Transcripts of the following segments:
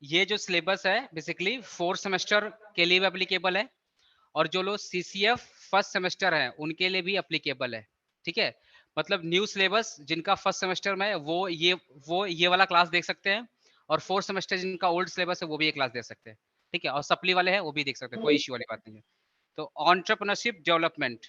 ये जो सिलेबस है बेसिकली 4 सेमेस्टर के लिए भी एप्लीकेबल है और जो लोग सीसीएफ फर्स्ट सेमेस्टर है उनके लिए भी एप्लीकेबल है। ठीक है, मतलब न्यू सिलेबस जिनका फर्स्ट सेमेस्टर में है वो ये वाला क्लास देख सकते हैं और 4 सेमेस्टर जिनका ओल्ड सिलेबस है वो भी ये क्लास देख सकते हैं। ठीक है, और सप्ली वाले हैं वो भी देख सकते हैं, कोई इश्यू वाली बात नहीं है। तो एंटरप्रेन्योरशिप डेवलपमेंट,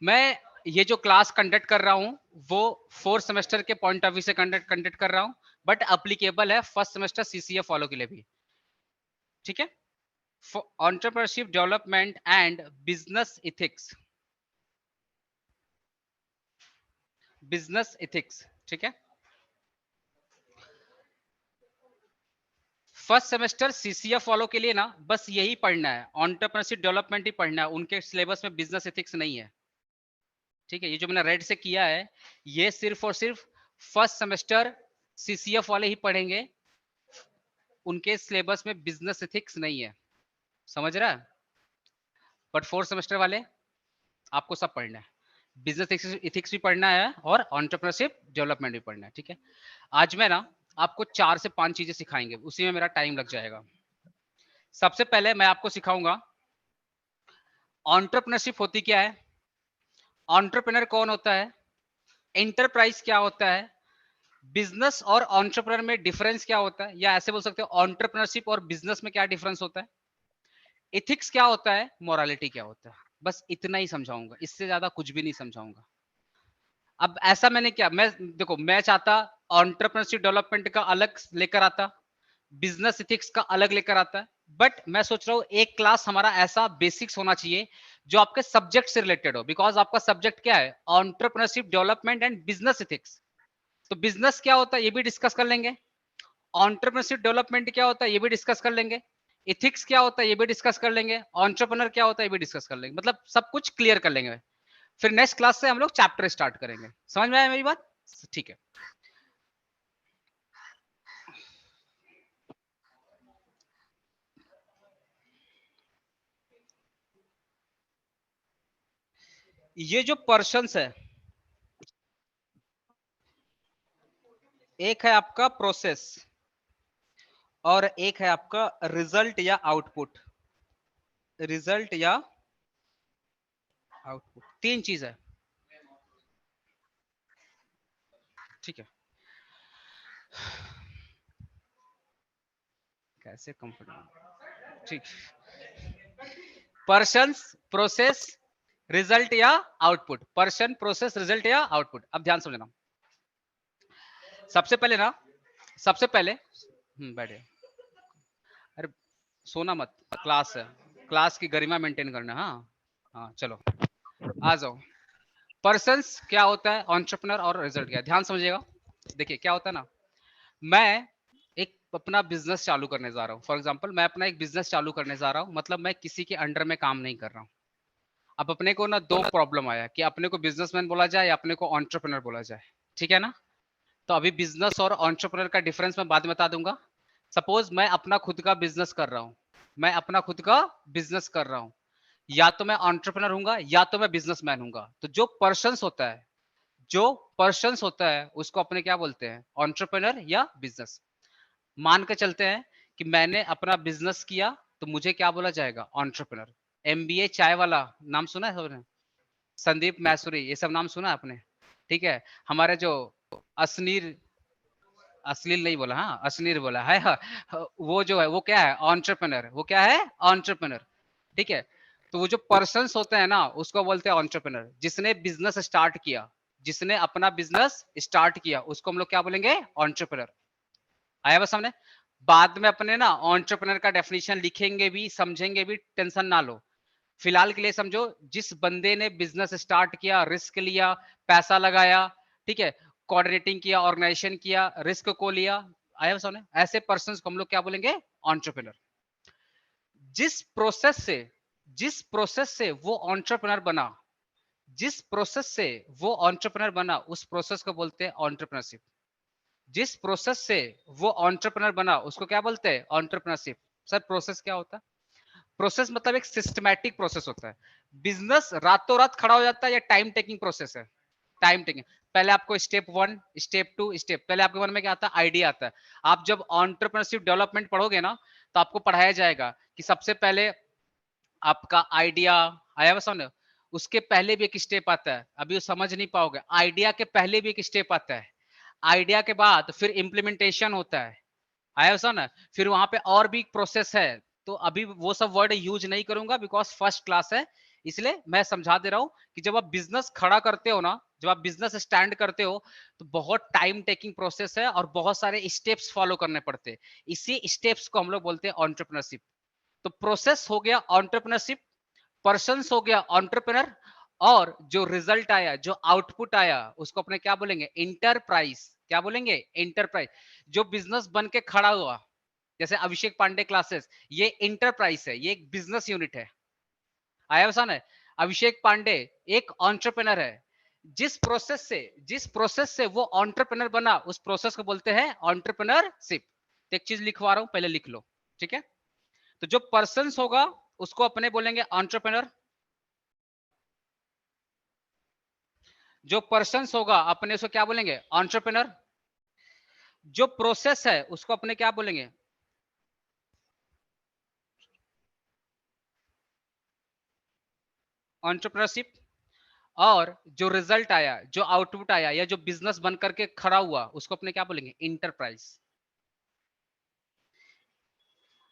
मैं ये जो क्लास कंडक्ट कर रहा हूँ वो 4 सेमेस्टर के पॉइंट ऑफ व्यू से कंडक्ट कर रहा हूँ, बट एप्लीकेबल है फर्स्ट सेमेस्टर सीसीए फॉलो के लिए भी। ठीक है, entrepreneurship development and business ethics, business ethics. ठीक है, फर्स्ट सेमेस्टर सीसीए फॉलो के लिए ना बस यही पढ़ना है, एंटरप्रेन्योरशिप डेवलपमेंट ही पढ़ना है, उनके सिलेबस में बिजनेस इथिक्स नहीं है। ठीक है, ये जो मैंने रेड से किया है ये सिर्फ और सिर्फ फर्स्ट सेमेस्टर सीसीएफ वाले ही पढ़ेंगे, उनके सिलेबस में बिजनेस एथिक्स नहीं है, समझ रहा है? बट फोर्थ सेमेस्टर वाले आपको सब पढ़ना है, बिजनेस एथिक्स भी पढ़ना है और एंटरप्रेन्योरशिप डेवलपमेंट भी पढ़ना है। ठीक है, आज मैं ना आपको 4 से 5 चीजें सिखाएंगे, उसी में मेरा टाइम लग जाएगा। सबसे पहले मैं आपको सिखाऊंगा एंटरप्रेन्योरशिप होती क्या है, एंटरप्रेन्योर कौन होता है, एंटरप्राइज क्या होता है, बिजनेस और एंटरप्रेन्योर में डिफरेंस क्या होता है, या ऐसे बोल सकते हो एंटरप्रेन्योरशिप और बिजनेस में क्या डिफरेंस होता है, इथिक्स क्या होता है, मोरालिटी क्या होता है। बस इतना ही समझाऊंगा, इससे ज्यादा कुछ भी नहीं समझाऊंगा। अब ऐसा मैंने क्या, मैं देखो मैं चाहता एंटरप्रेन्योरशिप डेवलपमेंट का अलग लेकर आता, बिजनेस इथिक्स का अलग लेकर आता है, बट मैं सोच रहा हूँ एक क्लास हमारा ऐसा बेसिक्स होना चाहिए जो आपके सब्जेक्ट से रिलेटेड हो, बिकॉज आपका सब्जेक्ट क्या है, entrepreneurship development and business ethics. तो बिजनेस क्या होता है ये भी डिस्कस कर लेंगे, एंटरप्रेन्योरशिप डेवलपमेंट क्या होता है ये भी डिस्कस कर लेंगे, इथिक्स क्या होता है ये भी डिस्कस कर लेंगे, एंटरप्रेन्योर क्या होता है ये भी डिस्कस कर लेंगे, मतलब सब कुछ क्लियर कर लेंगे। फिर नेक्स्ट क्लास से हम लोग चैप्टर स्टार्ट करेंगे। समझ में आया मेरी बात? ठीक है, ये जो पर्सन्स है, एक है आपका प्रोसेस और एक है आपका रिजल्ट या आउटपुट, रिजल्ट या आउटपुट, तीन चीज है। ठीक है, कैसे कंफर्टेबल, ठीक, पर्सन्स, प्रोसेस, रिजल्ट या आउटपुट, पर्सन प्रोसेस रिजल्ट या आउटपुट। अब ध्यान समझना, सबसे पहले ना, सबसे पहले बैठे, अरे सोना मत, क्लास है, क्लास की गरिमा मेंटेन करना। हाँ हाँ चलो आ जाओ। पर्सन्स क्या होता है, एंटरप्रेन्योर और रिजल्ट क्या है, ध्यान समझिएगा। देखिए क्या होता है ना, मैं एक अपना बिजनेस चालू करने जा रहा हूँ, फॉर एग्जांपल मैं अपना एक बिजनेस चालू करने जा रहा हूँ, मतलब मैं किसी के अंडर में काम नहीं कर रहा हूँ। अब अपने को ना दो प्रॉब्लम आया कि अपने को बिजनेसमैन बोला जाए या अपने को एंटरप्रेन्योर बोला जाए। ठीक है ना, तो अभी बिजनेस और एंटरप्रेन्योर का डिफरेंस मैं बाद में बता दूंगा। सपोज मैं अपना खुद का बिजनेस कर रहा हूँ, मैं अपना खुद का बिजनेस कर रहा हूँ, या तो मैं एंटरप्रेन्योर हूंगा या तो मैं बिजनेसमैन हूंगा। तो जो पर्सन्स होता है, जो पर्सन्स होता है उसको अपने क्या बोलते हैं, एंटरप्रेन्योर या बिजनेस। मान के चलते हैं कि मैंने अपना बिजनेस किया तो मुझे क्या बोला जाएगा, एंटरप्रेन्योर। एमबीए चाय वाला नाम सुना है सबने, संदीप मैसूरी, ये सब नाम सुना है आपने? ठीक है, हमारे जो असनीर, अश्लील नहीं बोला, हाँ असनीर बोला है, हाँ, वो जो है वो क्या है, एंटरप्रेन्योर, वो क्या है, एंटरप्रेन्योर। ठीक है, तो वो जो पर्सन्स होते हैं ना उसको बोलते हैं एंटरप्रेन्योर, जिसने बिजनेस स्टार्ट किया, जिसने अपना बिजनेस स्टार्ट किया उसको हम लोग क्या बोलेंगे, एंटरप्रेन्योर। आया बस हमने, बाद में अपने ना एंटरप्रेन्योर का डेफिनेशन लिखेंगे भी समझेंगे भी, टेंशन ना लो। फिलहाल के लिए समझो, जिस बंदे ने बिजनेस स्टार्ट किया, रिस्क लिया, पैसा लगाया, ठीक है, कोऑर्डिनेटिंग किया, ऑर्गेनाइजेशन किया, रिस्क को लिया, आया समझ, ऐसे पर्सन को हम लोग क्या बोलेंगे, एंटरप्रेन्योर। जिस प्रोसेस से, जिस प्रोसेस से वो एंटरप्रेन्योर बना, जिस प्रोसेस से वो एंटरप्रेन्योर बना उस प्रोसेस को बोलते हैं एंटरप्रेन्योरशिप। जिस प्रोसेस से वो एंटरप्रेन्योर बना उसको क्या बोलते हैं, एंटरप्रेन्योरशिप। सर प्रोसेस क्या होता है, प्रोसेस मतलब एक सिस्टमैटिक प्रोसेस होता है। बिजनेस रातों रात खड़ा हो जाता है या टाइम टेकिंग प्रोसेस है, टाइम टेकिंग। पहले आपको स्टेप 1, स्टेप 2, स्टेप, पहले आपके मन में क्या आता है? आइडिया आता है। आप जब एंटरप्रेन्योरशिप डेवलपमेंट पढ़ोगे ना, तो आपको पढ़ाया जाएगा कि सबसे पहले आपका आइडिया आया हुआ समझ, उसके पहले भी एक स्टेप आता है, अभी वो समझ नहीं पाओगे। आइडिया के पहले भी एक स्टेप आता है, आइडिया के बाद फिर इम्प्लीमेंटेशन होता है, आया समझ। फिर वहां पे और भी प्रोसेस है, तो अभी वो सब वर्ड यूज नहीं करूंगा बिकॉज फर्स्ट क्लास है, इसलिए मैं समझा दे रहा हूं कि जब आप बिजनेस खड़ा करते हो ना, जब आप बिजनेस स्टैंड करते हो, तो बहुत टाइम टेकिंग प्रोसेस है और बहुत सारे स्टेप्स फॉलो करने पड़ते हैं। इसी स्टेप्स को हम लोग बोलते हैं एंटरप्रेन्योरशिप। तो प्रोसेस हो गया एंटरप्रेन्योरशिप, पर्सन्स हो गया एंटरप्रेन्योर, और जो रिजल्ट आया, जो आउटपुट आया, उसको अपने क्या बोलेंगे? इंटरप्राइज। क्या बोलेंगे? इंटरप्राइज। जो बिजनेस बन के खड़ा हुआ, जैसे अभिषेक पांडे क्लासेस, ये इंटरप्राइज है, ये एक बिजनेस यूनिट है। आया समझ है? अभिषेक पांडे एक एंटरप्रेन्योर है। जिस प्रोसेस से वो एंटरप्रेन्योर बना, उस प्रोसेस को बोलते हैं एंटरप्रेन्योरशिप। एक चीज लिखवा रहा हूं, पहले लिख लो, ठीक है? तो जो पर्सन्स होगा, उसको अपने बोलेंगे एंटरप्रेन्योर। जो पर्सन्स होगा अपने उसको क्या बोलेंगे? एंटरप्रेन्योर। जो प्रोसेस है उसको अपने क्या बोलेंगे? एंटरप्रेन्योरशिप। और जो रिजल्ट आया, जो आउटपुट आया, या जो बिजनेस बन करके खड़ा हुआ, उसको अपने क्या बोलेंगे? इंटरप्राइज।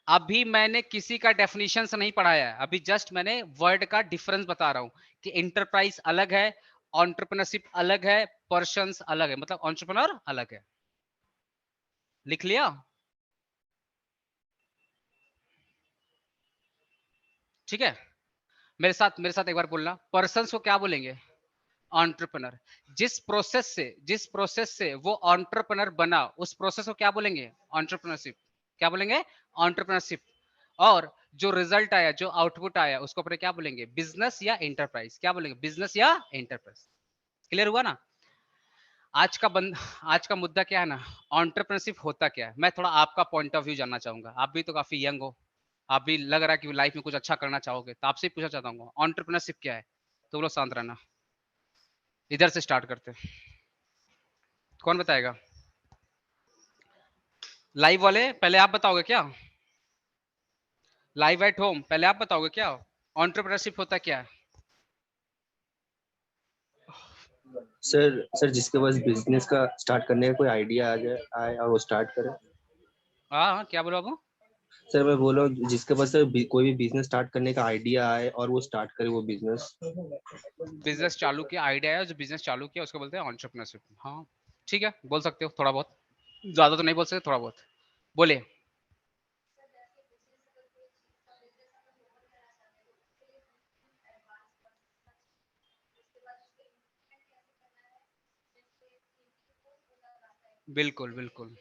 अभी मैंने किसी का डेफिनेशन से नहीं पढ़ाया है, अभी जस्ट मैंने वर्ड का डिफरेंस बता रहा हूं कि इंटरप्राइज अलग है, एंटरप्रेन्योरशिप अलग है, पर्सन्स अलग है, मतलब एंटरप्रेन्योर अलग है। लिख लिया? ठीक है, मेरे साथ एक बार बोलना, पर्सन्स को क्या बोलेंगे? एंटरप्रेन्योर। जिस प्रोसेस से वो एंटरप्रेन्योर बना, उस प्रोसेस को क्या बोलेंगे? एंटरप्रेन्योरशिप। क्या बोलेंगे? एंटरप्रेन्योरशिप। और जो रिजल्ट आया, जो आउटपुट आया, उसको अपने क्या बोलेंगे? बिजनेस या एंटरप्राइज। क्या बोलेंगे? बिजनेस या एंटरप्राइज। क्लियर हुआ ना? आज का मुद्दा क्या है ना, एंटरप्रेन्योरशिप होता क्या है। मैं थोड़ा आपका पॉइंट ऑफ व्यू जानना चाहूंगा। आप भी तो काफी यंग हो, आप भी लग रहा है कि लाइफ में कुछ अच्छा करना चाहोगे, तो आपसे पूछना चाहता हूँ एंटरप्रेन्योरशिप क्या है। तो बोलो शांत रहना। इधर से स्टार्ट करते हैं, कौन बताएगा? लाइव वाले पहले आप बताओगे क्या? लाइव एट होम पहले आप बताओगे क्या? एंटरप्रेन्योरशिप होता क्या है? सर जिसके पास बिजनेस का स्टार्ट करने का कोई आइडिया आ जाए आए और वो स्टार्ट करे। हाँ, क्या बोलो आप? सर मैं बोल रहा हूँ जिसके पास सर कोई भी बिजनेस स्टार्ट करने का आइडिया आए और वो स्टार्ट करे वो बिजनेस। बिजनेस चालू किया, आइडिया है, जो बिजनेस चालू किया उसको बोलते हैं एंटरप्रेन्योरशिप। हाँ ठीक है, बोल सकते हो थोड़ा बहुत, ज्यादा तो नहीं बोल सकते, थोड़ा बहुत बोले। बिल्कुल बिल्कुल।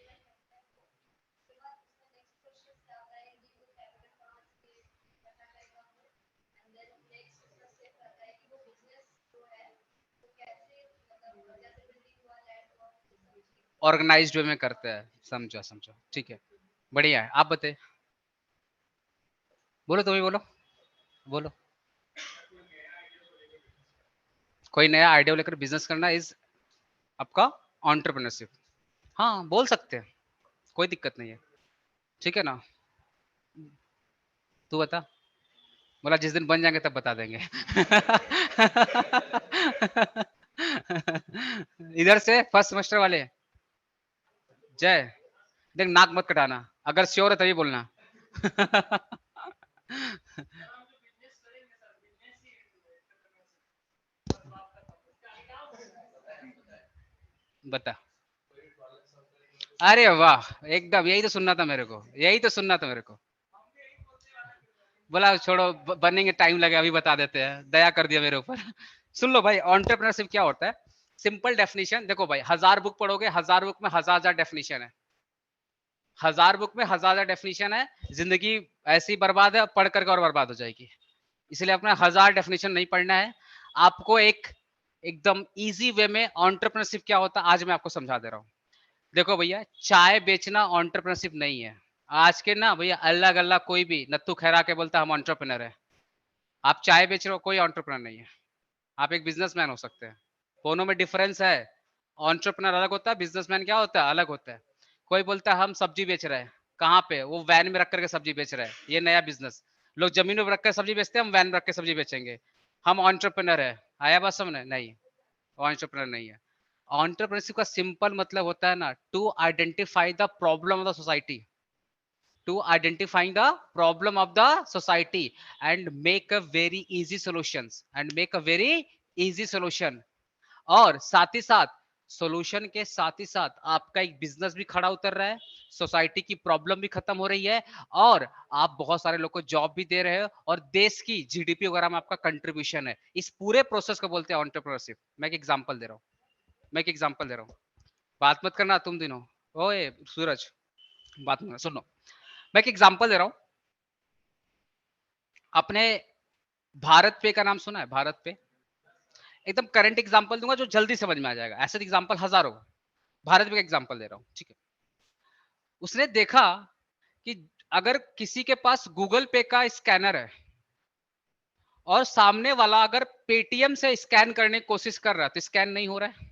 ऑर्गेनाइज्ड वे में करते हैं, समझा समझा, ठीक है, बढ़िया है। आप बताए, बोलो, तुम्हें बोलो, बोलो। कोई नया आइडिया लेकर बिजनेस करना इज आपका एंटरप्रेन्योरशिप। हाँ बोल सकते हैं, कोई दिक्कत नहीं है, ठीक है ना? तू बता। बोला जिस दिन बन जाएंगे तब बता देंगे। इधर से फर्स्ट सेमेस्टर वाले, जय, देख नाक मत कटाना, अगर श्योर है तभी बोलना। बता। अरे वाह, एकदम यही तो सुनना था मेरे को, यही तो सुनना था मेरे को। बोला छोड़ो, बनने टाइम लगे, अभी बता देते हैं, दया कर दिया मेरे ऊपर। सुन लो भाई, एंटरप्रेन्योरशिप क्या होता है। सिंपल डेफिनेशन देखो भाई, 1000 बुक पढ़ोगे, 1000 बुक में 1000 डेफिनेशन है, 1000 बुक में 1000 डेफिनेशन है। जिंदगी ऐसी बर्बाद है, पढ़ करके और बर्बाद हो जाएगी। इसलिए अपना 1000 डेफिनेशन नहीं पढ़ना है। आपको एक एकदम इजी वे में एंटरप्रेन्योरशिप क्या होता है आज मैं आपको समझा दे रहा हूँ। देखो भैया, चाय बेचना एंटरप्रेन्योरशिप नहीं है। आज के ना भैया, अल्लाह गल्ला कोई भी नत्थू खैरा के बोलता हम एंटरप्रेन्योर है। आप चाय बेच रहे हो, कोई एंटरप्रेन्योर नहीं है, आप एक बिजनेसमैन हो सकते हैं। दोनों में डिफरेंस है। एंटरप्रेन्योर अलग होता है, बिजनेसमैन क्या होता है, अलग होता है। कोई बोलता है हम सब्जी बेच रहे हैं, कहाँ पे, वो वैन में रख करके सब्जी बेच रहे हैं, ये नया बिजनेस। लोग जमीन में रख कर सब्जी बेचते हैं, हम वैन में रख के सब्जी बेचेंगे, हम एंटरप्रेन्योर है। आया बात समझ? नहीं, वो एंटरप्रेन्योर नहीं है। एंटरप्रेन्योरशिप का सिंपल मतलब होता है ना, to identify the problem of the society, to identifying the problem of the society and make a very easy solutions and make a very easy solution। और साथ ही साथ सॉल्यूशन के साथ ही साथ आपका एक बिजनेस भी खड़ा उतर रहा है, सोसाइटी की प्रॉब्लम भी खत्म हो रही है, और आप बहुत सारे लोग को जॉब भी दे रहे हो, और देश की जीडीपी वगैरह में आपका कंट्रीब्यूशन है। इस पूरे प्रोसेस को बोलते हैं एंटरप्रेन्योरशिप। मैं एक एग्जांपल दे रहा हूँ, मैं एक एग्जांपल दे रहा हूँ, बात मत करना तुम दिनों। ओए सूरज, बात मत सुनो, मैं एक एग्जांपल दे रहा हूँ। अपने भारत पे का नाम सुना है? भारत पे एकदम करंट एग्जांपल दूंगा जो जल्दी समझ में आ जाएगा, ऐसे एग्जांपल हजारों। भारत पे का एग्जांपल दे रहा हूँ, ठीक है। उसने देखा कि अगर किसी के पास गूगल पे का स्कैनर है और सामने वाला अगर पेटीएम से स्कैन करने की कोशिश कर रहा है तो स्कैन नहीं हो रहा है।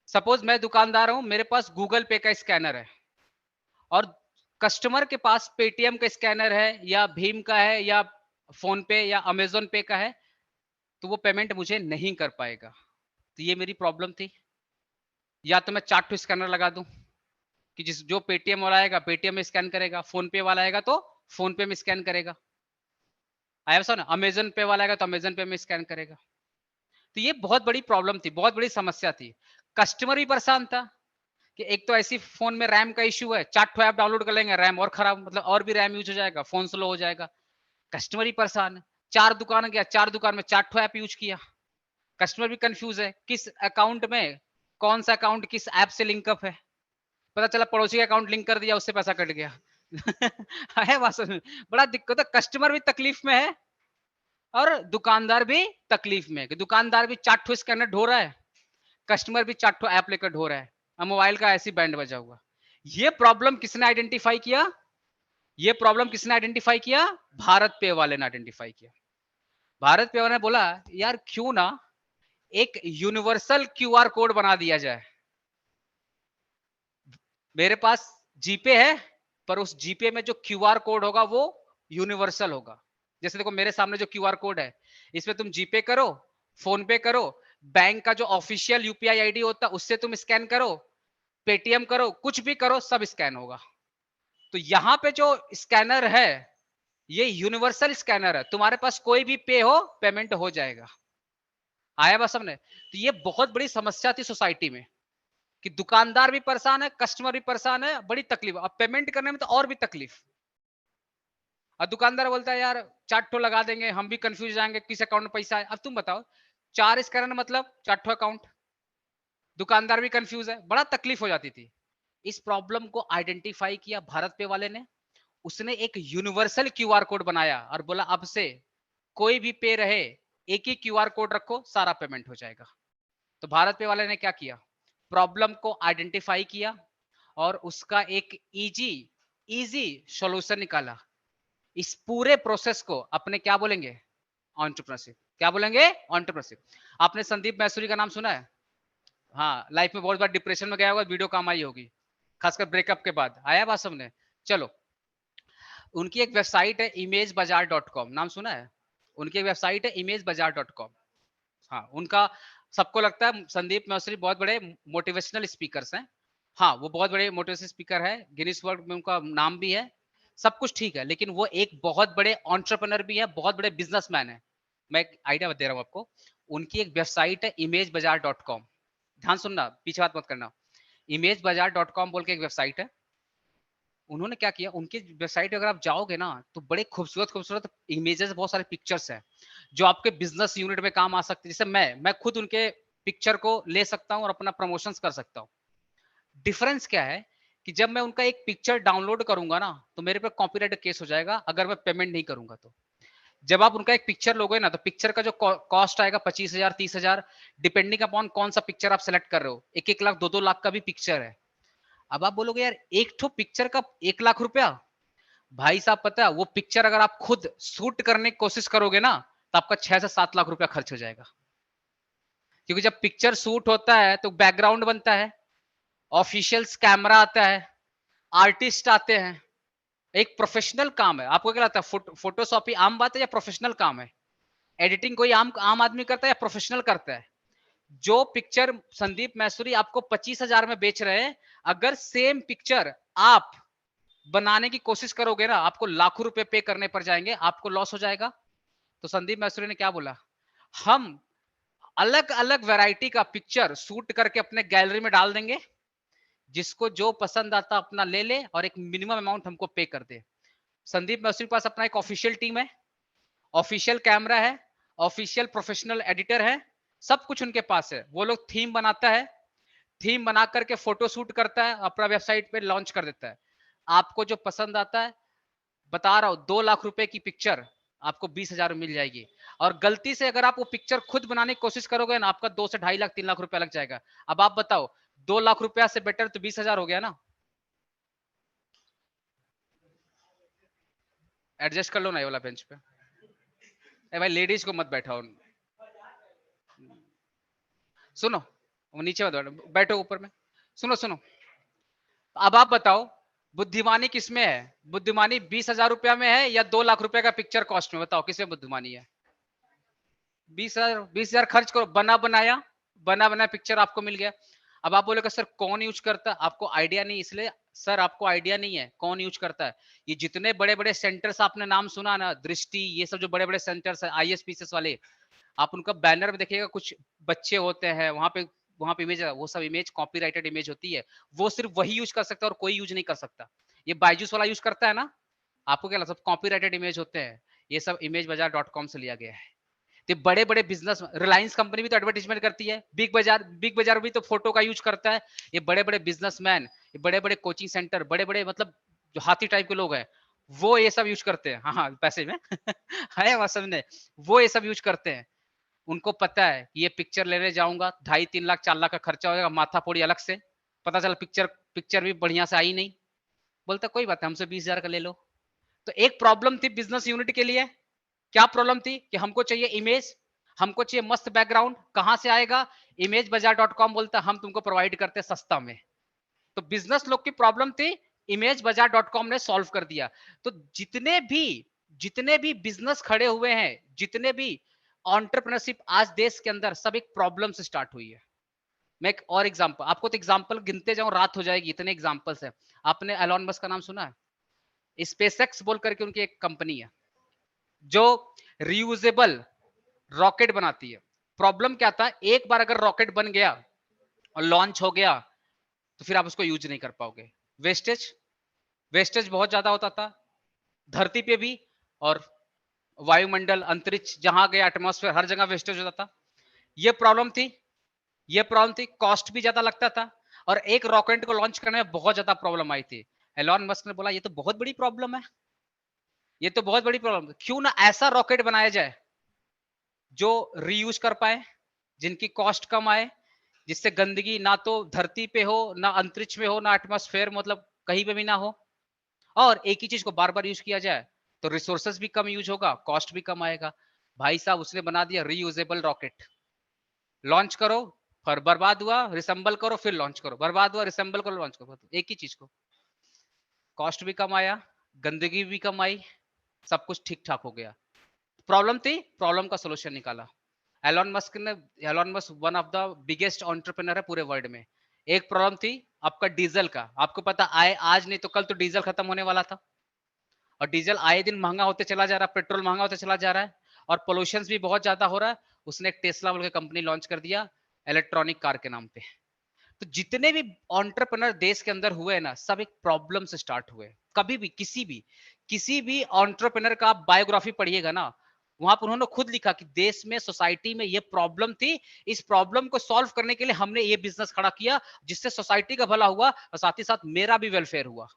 सपोज मैं दुकानदार हूं, मेरे पास गूगल पे का स्कैनर है और कस्टमर के पास पेटीएम का स्कैनर है या भीम का है या फोन पे या अमेजोन पे का है, तो वो पेमेंट मुझे नहीं कर पाएगा। तो ये मेरी प्रॉब्लम थी। या तो मैं 4 स्कैनर लगा दूं कि जिस जो पेटीएम वाला आएगा पेटीएम में स्कैन करेगा, फोन पे वाला आएगा तो फोन पे में स्कैन करेगा, आया समझ? अमेजन पे वाला आएगा तो अमेजन पे में स्कैन करेगा। तो ये बहुत बड़ी प्रॉब्लम थी, बहुत बड़ी समस्या थी। कस्टमर भी परेशान था कि एक तो ऐसी फोन में रैम का इश्यू है, 4 ऐप डाउनलोड कर लेंगे, रैम और खराब, मतलब और भी रैम यूज हो जाएगा, फोन स्लो हो जाएगा। कस्टमर ही परेशान है। 4 दुकान गया, 4 दुकान में 4 ऐप यूज किया, कस्टमर भी कंफ्यूज है किस अकाउंट में कौन सा अकाउंट किस ऐप से लिंकअप है। पता चला पड़ोसी का अकाउंट लिंक कर दिया, उससे पैसा कट गया। है बात समझ में? बड़ा दिक्कत है, कस्टमर भी तकलीफ में है और दुकानदार भी तकलीफ में है कि दुकानदार भी 4 स्कैनर ढो रहा है, कस्टमर भी 4 ऐप लेकर ढो रहा है, और मोबाइल का ऐसी बैंड बजा हुआ। ये प्रॉब्लम किसने आइडेंटिफाई किया? ये प्रॉब्लम किसने आइडेंटिफाई किया? भारत पे वाले ने आइडेंटिफाई किया। भारत पे वाले ने बोला यार क्यों ना एक यूनिवर्सल क्यूआर कोड बना दिया जाए। मेरे पास जीपे है, पर उस जीपे में जो क्यूआर कोड होगा वो यूनिवर्सल होगा। जैसे देखो मेरे सामने जो क्यूआर कोड है, इसमें तुम जीपे करो, फोन पे करो, बैंक का जो ऑफिशियल यूपीआई आईडी होता है उससे तुम स्कैन करो, पेटीएम करो, कुछ भी करो, सब स्कैन होगा। तो यहाँ पे जो स्कैनर है ये यूनिवर्सल स्कैनर है, तुम्हारे पास कोई भी पे हो पेमेंट हो जाएगा। आया बस हमने? तो ये बहुत बड़ी समस्या थी सोसाइटी में कि दुकानदार भी परेशान है, कस्टमर भी परेशान है, बड़ी तकलीफ। अब पेमेंट करने में तो और भी तकलीफ। और दुकानदार बोलता है यार 4 ठो लगा देंगे, हम भी कंफ्यूज जाएंगे किस अकाउंट में पैसा है। अब तुम बताओ 4 स्कैनर मतलब 4 ठो अकाउंट, दुकानदार भी कंफ्यूज है, बड़ा तकलीफ हो जाती थी। इस प्रॉब्लम को आइडेंटिफाई किया भारत पे वाले ने, उसने एक यूनिवर्सल क्यूआर कोड बनाया और बोला अब से कोई भी पे रहे एक ही क्यूआर कोड रखो, सारा पेमेंट हो जाएगा। तो भारत पे वाले ने क्या किया? प्रॉब्लम को आइडेंटिफाई किया और उसका एक इजी इजी सॉल्यूशन निकाला। इस पूरे प्रोसेस को अपने क्या बोलेंगे? एंटरप्रेन्योरशिप। क्या बोलेंगे? एंटरप्रेन्योरशिप। आपने संदीप मैसूरी का नाम सुना है? हाँ, लाइफ में बहुत बार डिप्रेशन में गया होगा, वीडियो काम आई होगी, खासकर ब्रेकअप के बाद। आया बात सबने? चलो, उनकी एक वेबसाइट है imagebazaar.com, नाम सुना है? उनकी एक वेबसाइट है imagebazaar.com। हाँ, उनका सबको लगता है संदीप मैसूरी बहुत बड़े मोटिवेशनल स्पीकर्स हैं। हाँ, वो बहुत बड़े मोटिवेशनल स्पीकर है, गिनीज वर्ल्ड में उनका नाम भी है, सब कुछ ठीक है, लेकिन वो एक बहुत बड़े एंटरप्रेन्योर भी है, बहुत बड़े बिजनेसमैन है। मैं एक आइडिया दे रहा हूँ आपको। उनकी एक वेबसाइट है imagebazaar.com, ध्यान सुनना, पीछे बात मत करना। imagebazaar.com बोल के एक वेबसाइट है। उन्होंने क्या किया, उनकी वेबसाइट अगर आप जाओगे ना तो बड़े खूबसूरत खूबसूरत इमेजेस, बहुत सारे पिक्चर्स हैं जो आपके बिजनेस यूनिट में काम आ सकते हैं। जैसे मैं खुद उनके पिक्चर को ले सकता हूँ और अपना प्रमोशंस कर सकता हूँ। डिफरेंस क्या है कि जब मैं उनका एक पिक्चर डाउनलोड करूंगा ना तो मेरे पे कॉपीराइट केस हो जाएगा अगर मैं पेमेंट नहीं करूंगा तो। जब आप उनका एक पिक्चर लोगे ना तो पिक्चर का जो कॉस्ट आएगा 25,000 30,000, डिपेंडिंग अपॉन कौन सा पिक्चर आप सेलेक्ट कर रहे हो। 1-1 लाख 2-2 लाख का भी पिक्चर है। अब आप बोलोगे यार एक ठो पिक्चर का 1 लाख रुपया, भाई साहब पता है वो पिक्चर अगर आप खुद शूट करने की कोशिश करोगे ना तो आपका 6 से 7 लाख रुपया खर्च हो जाएगा। क्योंकि जब पिक्चर शूट होता है तो बैकग्राउंड बनता है, ऑफिशियल्स कैमरा आता है, आर्टिस्ट आते हैं, एक प्रोफेशनल काम है। आपको क्या लगता है फोटोशॉपी आम बात है या प्रोफेशनल काम है? एडिटिंग कोई आम आम आदमी करता है या प्रोफेशनल करता है? जो पिक्चर संदीप मैसूरी आपको 25,000 में बेच रहे हैं, अगर सेम पिक्चर आप बनाने की कोशिश करोगे ना, आपको लाखों रुपए पे करने पड़ जाएंगे, आपको लॉस हो जाएगा। तो संदीप मैसूरी ने क्या बोला, हम अलग अलग वैरायटी का पिक्चर शूट करके अपने गैलरी में डाल देंगे, जिसको जो पसंद आता अपना ले ले और एक मिनिमम अमाउंट हमको पे कर दे। संदीप मैसूरी के पास अपना एक ऑफिशियल टीम है, ऑफिशियल कैमरा है, ऑफिशियल प्रोफेशनल एडिटर है, सब कुछ उनके पास है। वो लोग थीम बनाता है, थीम बना करके फोटो शूट करता है, अपना वेबसाइट पे लॉन्च कर देता है। आपको जो पसंद आता है, बता रहा हूं 2 लाख रुपए की पिक्चर आपको 20,000 में मिल जाएगी। और गलती से अगर आप वो पिक्चर खुद बनाने की कोशिश करोगे ना, आपका 2 से 2.5 लाख 3 लाख रुपया लग जाएगा। अब आप बताओ, 2 लाख रुपया से बेटर तो 20,000 हो गया ना। एडजस्ट कर लो ना ये वाला बेंच पे। ए भाई लेडीज को मत बैठाओ, सुनो, वो नीचे मत बैठो, बैठो ऊपर में। सुनो सुनो, अब आप बताओ बुद्धिमानी किसमें है? बुद्धिमानी 20,000 रुपया में है या 2 लाख रुपया का पिक्चर कॉस्ट में? बताओ किसमें बुद्धिमानी है? 20,000 खर्च करो, बना बनाया पिक्चर आपको मिल गया। अब आप बोलेगा सर कौन यूज करता है? आपको आइडिया नहीं, इसलिए सर आपको आइडिया नहीं है कौन यूज करता है। ये जितने बड़े बड़े सेंटर्स आपने नाम सुना ना, दृष्टि, ये सब जो बड़े बड़े सेंटर्स है ISPCS वाले, आप उनका बैनर में देखिएगा, कुछ बच्चे होते हैं वहां पे इमेज, वो सब इमेज कॉपीराइटेड इमेज होती है। वो सिर्फ वही यूज कर सकता है और कोई यूज नहीं कर सकता। ये बायजूस वाला यूज करता है ना, आपको क्या लगता है? कॉपीराइटेड इमेज होते हैं। ये सब imagebazaar.com से लिया गया है। तो बड़े बड़े बिजनेस, रिलायंस कंपनी भी तो एडवर्टीजमेंट करती है, बिग बाजार भी तो फोटो का यूज करता है। ये बड़े बड़े बिजनेसमैन, ये बड़े बड़े कोचिंग सेंटर, बड़े बड़े मतलब जो हाथी टाइप के लोग हैं, वो ये सब यूज करते हैं। हाँ हाँ, पैसे में है वहां सबने, वो ये सब यूज करते हैं। उनको पता है ये पिक्चर लेने जाऊंगा 2.5-3 लाख 4 लाख का खर्चा हो जाएगा, माथा फोड़ी अलग से, पता चला पिक्चर पिक्चर भी बढ़िया से आई नहीं। बोलता कोई बात है, हमसे 20,000 का ले लो। तो एक प्रॉब्लम थी बिजनेस यूनिट के लिए। क्या प्रॉब्लम थी? कि हमको चाहिए इमेज, हमको चाहिए मस्त बैकग्राउंड। कहां से आएगा? imagebazaar.com बोलता हम तुमको प्रोवाइड करते हैं सस्ता में। तो बिजनेस लोग की प्रॉब्लम थी, imagebazaar.com ने सॉल्व कर दिया। तो जितने भी बिजनेस खड़े हुए हैं, जितने भी एंटरप्रेन्योरशिप आज देश के अंदर, सब एक प्रॉब्लम से स्टार्ट हुई है। मैं एक और एग्जांपल आपको, तो एग्जांपल गिनते जाऊं रात हो जाएगी, इतने एग्जांपल्स है। आपने एलॉन मस्क का नाम सुना है? स्पेसएक्स बोल करके उनकी एक कंपनी है जो रियूजेबल रॉकेट बनाती है। प्रॉब्लम क्या था, एक बार अगर रॉकेट बन गया और लॉन्च हो गया, तो फिर आप उसको यूज नहीं कर पाओगे। वेस्टेज वेस्टेज बहुत ज्यादा होता था, धरती पे भी और वायुमंडल, अंतरिक्ष, जहां गया एटमॉस्फेयर, हर जगह वेस्टेज होता था। ये प्रॉब्लम थी, ये प्रॉब्लम थी। कॉस्ट भी ज्यादा लगता था, और एक रॉकेट को लॉन्च करने में बहुत ज्यादा प्रॉब्लम आई थी। एलॉन मस्क ने बोला ये तो बहुत बड़ी प्रॉब्लम है, ये तो बहुत बड़ी प्रॉब्लम, क्यों ना ऐसा रॉकेट बनाया जाए जो रीयूज कर पाए, जिनकी कॉस्ट कम आए, जिससे गंदगी ना तो धरती पे हो, ना अंतरिक्ष में हो, ना एटमॉस्फेयर, मतलब कहीं पे भी ना हो, और एक ही चीज को बार बार यूज किया जाए, तो रिसोर्सेज भी कम यूज होगा, कॉस्ट भी कम आएगा। भाई साहब उसने बना दिया रीयूजेबल रॉकेट। लॉन्च करो, फिर बर्बाद हुआ, रिसेंबल करो, फिर लॉन्च करो, बर्बाद हुआ, रिसेंबल करो, लॉन्च करो, एक ही चीज को। कॉस्ट भी कम आया, गंदगी भी कम आई, सब कुछ ठीक ठाक हो गया। प्रॉब्लम थी, प्रॉब्लम का सोल्यूशन निकाला एलॉन मस्क ने। Elon Musk one of the biggest entrepreneur है पूरे वर्ल्ड में। एक प्रॉब्लम थी आपका डीजल का, आपको पता आए आज नहीं तो कल तो डीजल खत्म होने वाला था, और डीजल आए दिन महंगा होते चला जा रहा है, पेट्रोल महंगा होते चला जा रहा है, और पोल्यूशन भी बहुत ज्यादा हो रहा है। उसने एक टेस्ला बोल के कंपनी लॉन्च कर दिया इलेक्ट्रॉनिक कार के नाम पे। तो जितने भी एंटरप्रेन्योर देश के अंदर हुए ना, सब एक प्रॉब्लम से स्टार्ट हुए। कभी भी किसी भी एंटरप्रेन्योर का आप बायोग्राफी पढ़िएगा ना, वहां पर उन्होंने खुद लिखा कि देश में, सोसाइटी में ये प्रॉब्लम थी, इस प्रॉब्लम को सॉल्व करने के लिए हमने ये बिजनेस खड़ा किया, जिससे सोसाइटी का भला हुआ और साथ ही साथ मेरा भी वेलफेयर हुआ।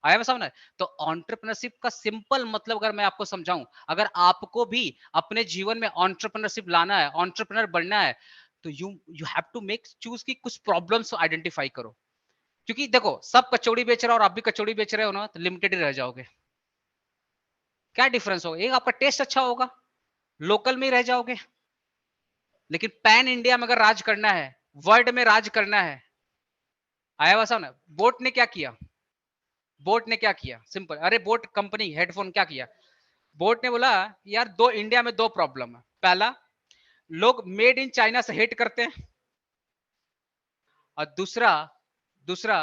आया मैं समझ? तो एंटरप्रेन्योरशिप का सिंपल मतलब अगर मैं आपको समझाऊं, अगर आपको भी अपने जीवन में एंटरप्रेन्योरशिप लाना है, एंटरप्रेन्योर बनना है, तो you you have to make choose की कुछ प्रॉब्लम्स आइडेंटिफाई करो। क्योंकि देखो सब कचौड़ी बेच रहा है और आप भी कचौड़ी बेच रहे हो ना, तो लिमिटेड ही रह जाओगे। क्या डिफरेंस होगा? एक आपका टेस्ट अच्छा होगा, लोकल में ही रह जाओगे। लेकिन पैन इंडिया में अगर राज करना है, वर्ल्ड में राज करना है, आया हुआ ना, बोट ने क्या किया? बोट ने क्या किया? सिंपल, अरे बोट कंपनी हेडफोन क्या किया? बोट ने बोला यार दो इंडिया में दो प्रॉब्लम है। पहला, लोग मेड इन चाइना से हेट करते हैं, और दूसरा दूसरा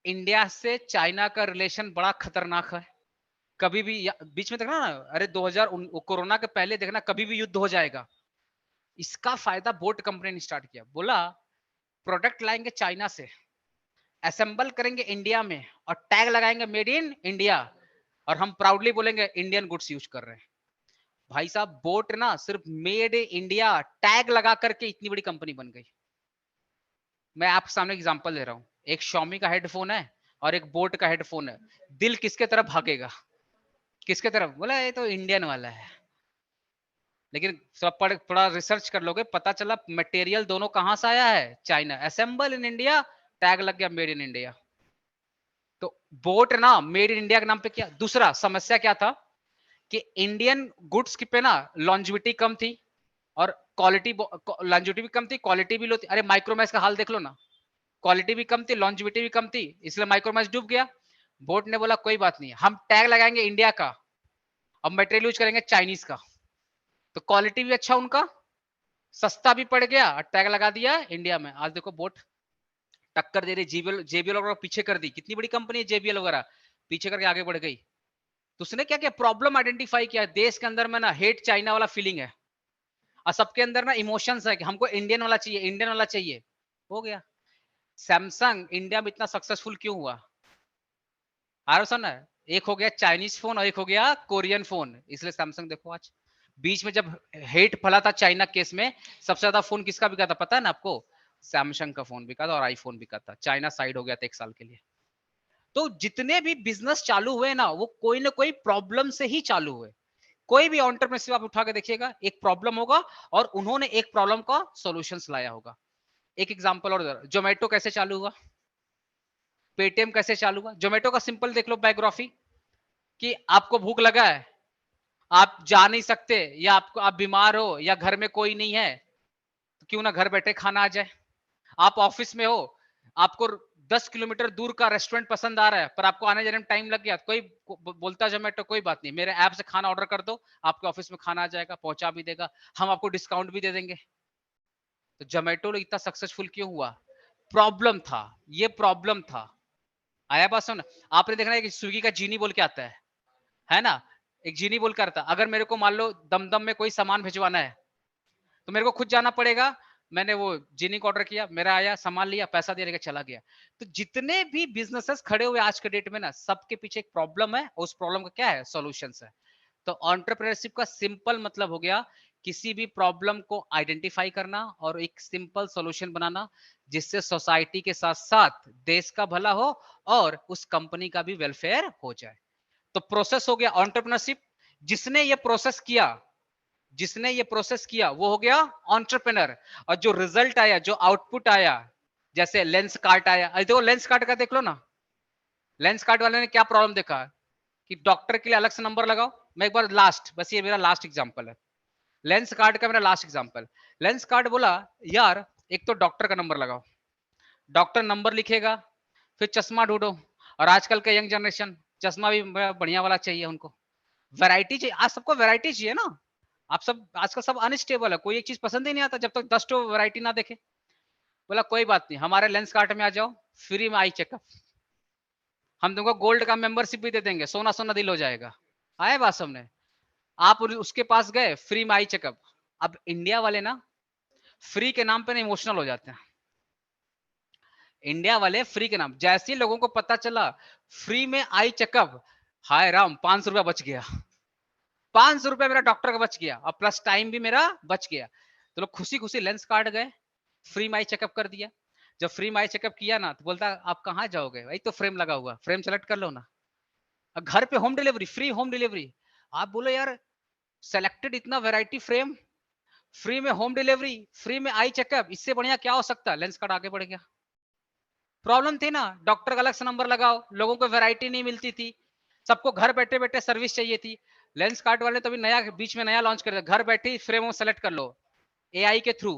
इंडिया से चाइना का रिलेशन बड़ा खतरनाक है। कभी भी बीच में देखना ना, अरे 2000 कोरोना के पहले देखना कभी भी युद्ध हो जाएगा। इसका फायदा बोट कंपनी ने स्टार्ट किया, बोला प्रोडक्ट लाएंगे चाइना से, असेंबल करेंगे इंडिया में और टैग लगाएंगे मेड इन इंडिया, और हम प्राउडली बोलेंगे इंडियन गुड्स यूज कर रहे हैं। भाई साहब बोट ना सिर्फ मेड इन इंडिया टैग लगा करके इतनी बड़ी कंपनी बन गई। मैं आपके सामने एग्जांपल दे रहा हूं, एक Xiaomi का हेडफोन है और एक बोट का हेडफोन है, दिल किसके तरफ भागेगा? किसके तरफ? बोला ये तो इंडियन वाला है। लेकिन सब थोड़ा रिसर्च कर लोगे, पता चला मटेरियल दोनों कहां से आया है? China. Assemble in India, tag लग गया मेड इन इंडिया। तो बोट ना मेड इन इंडिया के नाम पे क्या? दूसरा समस्या क्या था कि इंडियन गुड्स की पे ना लॉन्जिविटी कम थी और क्वालिटी, लॉन्जिविटी भी कम थी, क्वालिटी भी लो थी। अरे माइक्रोमैक्स का हाल देख लो ना, क्वालिटी भी कम थी, लॉन्जिविटी भी कम थी, इसलिए माइक्रोमैक्स डूब गया। बोट ने बोला कोई बात नहीं, हम टैग लगाएंगे इंडिया का, अब मटेरियल यूज करेंगे चाइनीज का, तो क्वालिटी भी अच्छा उनका, सस्ता भी पड़ गया, और टैग लगा दिया इंडिया में। आज देखो बोट टक्कर दे रही, जेबीएल, जेबीएल वगैरह पीछे कर दी। कितनी बड़ी कंपनी है जेबीएल वगैरह, पीछे करके आगे बढ़ गई। तो उसने क्या किया, प्रॉब्लम आइडेंटिफाई किया, देश के अंदर में ना हेट चाइना वाला फीलिंग है, और सबके अंदर ना इमोशंस है कि हमको इंडियन वाला चाहिए, इंडियन वाला चाहिए। हो गया। सैमसंग इंडिया में इतना सक्सेसफुल क्यों हुआ? आरो सुन, एक हो गया चाइनीज फोन और एक हो गया कोरियन फोन, इसलिए सैमसंग देखो आज। बीच में जब हेट फैला था चाइना केस में, सबसे ज्यादा फोन किसका बिका था पता है ना आपको? सैमसंग का फोन बिका था और आईफोन बिका था। चाइना साइड हो गया था एक साल के लिए। तो जितने भी बिजनेस चालू हुए ना, वो कोई ना कोई प्रॉब्लम से ही चालू हुए। कोई भी एंटरप्रेन्योरशिप आप उठा के देखिएगा, एक प्रॉब्लम होगा और उन्होंने एक प्रॉब्लम का सॉल्यूशंस लाया होगा। एक एग्जांपल और, जोमेटो कैसे चालू हुआ, पेटीएम कैसे चालू हुआ? जोमेटो का सिंपल देख लो बायोग्राफी, कि आपको भूख लगा है, आप जा नहीं सकते, या आपको आप बीमार हो, या घर में कोई नहीं है, तो क्यों ना घर बैठे खाना आ जाए। आप ऑफिस में हो, आपको 10 किलोमीटर दूर का रेस्टोरेंट पसंद आ रहा है, पर आपको आने जाने में टाइम लग गया, कोई बोलता जोमेटो कोई बात नहीं, मेरे ऐप से खाना ऑर्डर कर दो, आपके ऑफिस में खाना आ जाएगा, पहुंचा भी देगा, हम आपको डिस्काउंट भी दे देंगे। तो जोमेटो इतना सक्सेसफुल क्यों हुआ? प्रॉब्लम था, ये प्रॉब्लम था। आया बात सुन, आपने देखना है कि स्विगी का जीनी बोल के आता है ना? एक जीनी बोल कर आता, अगर मेरे को मान लो दमदम में कोई सामान भिजवाना है, तो मेरे को खुद जाना पड़ेगा। मैंने वो जीनी को ऑर्डर किया, मेरा आया, सामान लिया, पैसा दे के चला गया। तो जितने भी बिजनेसेस खड़े हुए आज के डेट में ना, सबके पीछे एक प्रॉब्लम है, और उस प्रॉब्लम का क्या है? सॉल्यूशंस है। तो एंटरप्रेन्योरशिप का सिंपल मतलब हो गया, किसी भी प्रॉब्लम को आइडेंटिफाई करना और एक सिंपल सॉल्यूशन बनाना, जिससे सोसाइटी के साथ साथ देश का भला हो और उस कंपनी का भी वेलफेयर हो जाए। तो प्रोसेस हो गया एंटरप्रेन्योरशिप। जिसने ये प्रोसेस किया, जिसने ये प्रोसेस किया वो हो गया एंटरप्रेन्योर। और जो रिजल्ट आया, जो आउटपुट आया, जैसे लेंस कार्ट आया, अरे देखो लेंस कार्ट का देख लो ना, लेंस कार्ट वाले ने क्या प्रॉब्लम देखा कि डॉक्टर के लिए अलग से नंबर लगाओ। मैं एक बार लास्ट, बस ये मेरा लास्ट एग्जांपल है, लेंस कार्ड का मेरा लास्ट एग्जांपल। लेंस कार्ड बोला यार एक तो डॉक्टर का नंबर लगाओ, डॉक्टर नंबर लिखेगा, फिर चश्मा ढूंढो, और आजकल का यंग जनरेशन चश्मा भी बढ़िया वाला चाहिए उनको, वैरायटी चाहिए, आज सबको वैरायटी चाहिए ना। आप सब आजकल सब अनस्टेबल है, कोई एक चीज पसंद ही नहीं आता जब तक 10 तो वैरायटी ना देखे। बोला कोई बात नहीं, हमारे लेंस कार्ट में आ जाओ, फ्री में आई चेकअप, हम तुमको गोल्ड का मेंबरशिप भी दे देंगे, सोना सोना दिल हो जाएगा। आए बात समझने? आप उसके पास गए, फ्री में आई चेकअप। अब इंडिया वाले ना फ्री के नाम पे ना इमोशनल हो जाते हैं। इंडिया वाले फ्री के नाम, जैसे ही लोगों को पता चला फ्री में आई चेकअप, हाय राम 500 रुपया बच गया, 500 रुपया मेरा डॉक्टर का बच गया, और प्लस टाइम भी मेरा बच गया। तो लोग खुशी खुशी लेंस कार्ड गए, फ्री माई चेकअप कर दिया। जब फ्री माई चेकअप किया ना, तो बोलता आप कहाँ जाओगे भाई, तो फ्रेम लगा हुआ, फ्रेम सेलेक्ट कर लो ना। घर पे home delivery, free home delivery. आप बोलो यार सेलेक्टेड इतना वैरायटी फ्रेम, फ्री में होम डिलीवरी, फ्री में आई चेकअप, इससे बढ़िया क्या हो सकता है? लेंस कार्ड आगे बढ़ गया। प्रॉब्लम थी ना, डॉक्टर का अलग से नंबर लगाओ, लोगों को वैरायटी नहीं मिलती थी, सबको घर बैठे बैठे सर्विस चाहिए थी। लेंस कार्ड वाले तो अभी नया बीच में नया लॉन्च कर दिया, घर बैठे फ्रेम सेलेक्ट कर लो, एआई के थ्रू।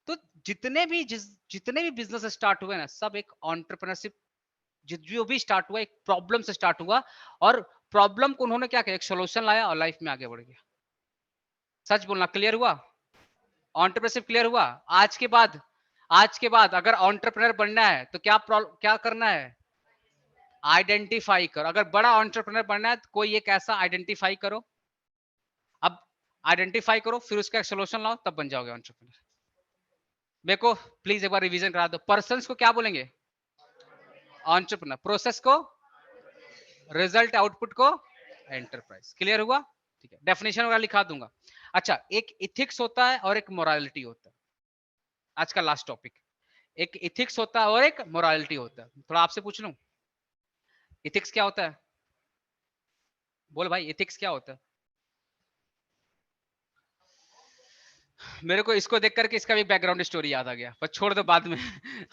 तो जितने भी बिजनेस स्टार्ट हुए ना, सब एक एंटरप्रेन्योरशिप, जो भी स्टार्ट हुआ एक प्रॉब्लम से स्टार्ट हुआ, और प्रॉब्लम को उन्होंने क्या किया, एक सोल्यूशन लाया और लाइफ में आगे बढ़ गया। सच बोलना, क्लियर हुआ? एंटरप्रेन्योरशिप क्लियर हुआ? आज के बाद अगर एंटरप्रेन्योर बनना है तो क्या करना है? आइडेंटिफाई करो। अगर बड़ा एंटरप्रेन्योर बनना है तो कोई एक ऐसा आइडेंटिफाई करो। अब आइडेंटिफाई करो, फिर उसका एक सोल्यूशन लाओ, तब बन जाओगे एंटरप्रेन्योर। मेरे को प्लीज एक बार रिवीजन करा दो। पर्सन्स को क्या बोलेंगे? एंटरप्रेन्योर। प्रोसेस को, रिजल्ट आउटपुट को एंटरप्राइज। क्लियर हुआ? ठीक है, डेफिनेशन वगैरह लिखा दूंगा। अच्छा, एक इथिक्स होता है और एक मोरालिटी होता है। आज का लास्ट टॉपिक, एक इथिक्स होता है और एक मोरालिटी होता है। थोड़ा आपसे पूछ लूं, इथिक्स क्या होता है? बोल भाई, इथिक्स क्या होता है? मेरे को इसको देख करके इसका भी बैकग्राउंड स्टोरी याद आ गया, पर छोड़ दो बाद में।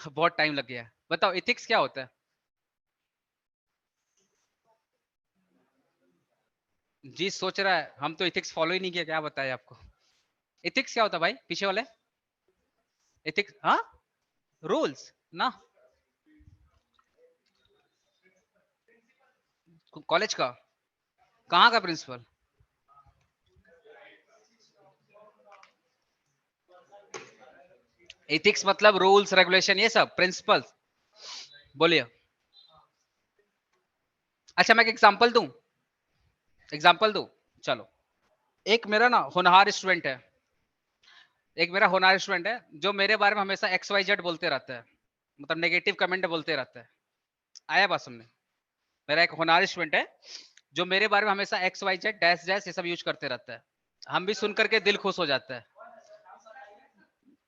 बहुत टाइम लग गया। बताओ इथिक्स क्या होता है? जी सोच रहा है, हम तो इथिक्स फॉलो ही नहीं किया, क्या बताया आपको? इथिक्स क्या होता है भाई, पीछे वाले? इथिक्स, हाँ, रूल्स ना? कॉलेज का? कहाँ का प्रिंसिपल? इथिक्स मतलब रूल्स रेगुलेशन, ये सब प्रिंसिपल्स। बोलिए। अच्छा, मैं एक एग्जांपल दूं। चलो, एक मेरा ना होनहार स्टूडेंट है, जो मेरे बारे में हमेशा एक्स वाई जेड बोलते रहता है, मतलब नेगेटिव कमेंट बोलते रहता है। आया बात समझे? मेरा एक होनहार स्टूडेंट है जो मेरे बारे में हमेशा X Y Z dash dash ये सब यूज करते रहता है। हम भी सुन करके दिल खुश हो जाता है।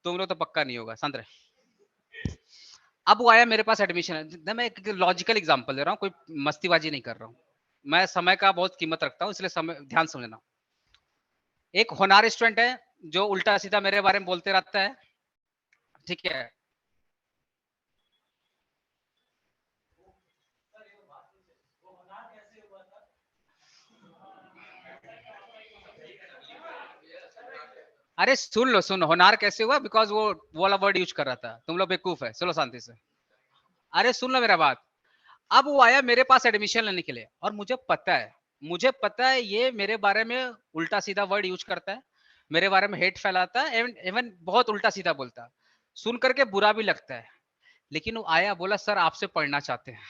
तुम लोग तो पक्का नहीं होगा, शांत रहे। अब वो आया मेरे पास एडमिशन है, मैं एक लॉजिकल एग्जांपल दे रहा हूँ, कोई मस्तीबाजी नहीं कर रहा हूँ। मैं समय का बहुत कीमत रखता हूँ, इसलिए समय ध्यान समझना। एक होनहार स्टूडेंट है जो उल्टा सीधा मेरे बारे में बोलते रहता है, ठीक है। अरे सुन लो, होनहार कैसे हुआ? बिकॉज वो वाला वर्ड यूज कर रहा था। तुम लोग बेवकूफ है, चलो शांति से। अरे सुन लो मेरा बात। अब वो आया मेरे पास एडमिशन लेने के लिए, और मुझे पता है ये मेरे बारे में उल्टा सीधा वर्ड यूज करता है, मेरे बारे में हेट फैलाता है, इवन बहुत उल्टा सीधा बोलता है। सुन करके बुरा भी लगता है। लेकिन वो आया, बोला सर आपसे पढ़ना चाहते हैं।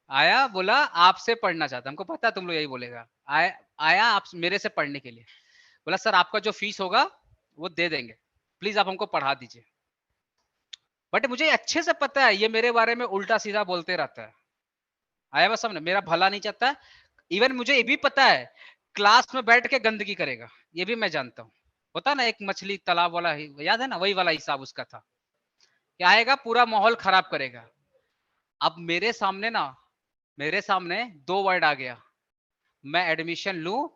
आया, बोला आपसे पढ़ना चाहता, हमको पता है तुम लोग यही बोलेगा। आया आप मेरे से पढ़ने के लिए, बोला सर आपका जो फीस होगा वो दे देंगे, प्लीज आप हमको पढ़ा दीजिए। बट मुझे अच्छे से पता है ये मेरे बारे में उल्टा सीधा बोलते रहता है। आया बस सामने, मेरा भला नहीं चाहता। इवन मुझे ये भी पता है क्लास में बैठ के गंदगी करेगा, ये भी मैं जानता हूँ। होता ना एक मछली तालाब वाला, याद है ना, वही वाला हिसाब उसका था। क्या आएगा, पूरा माहौल खराब करेगा। अब मेरे सामने दो वर्ड आ गया, मैं एडमिशन लूं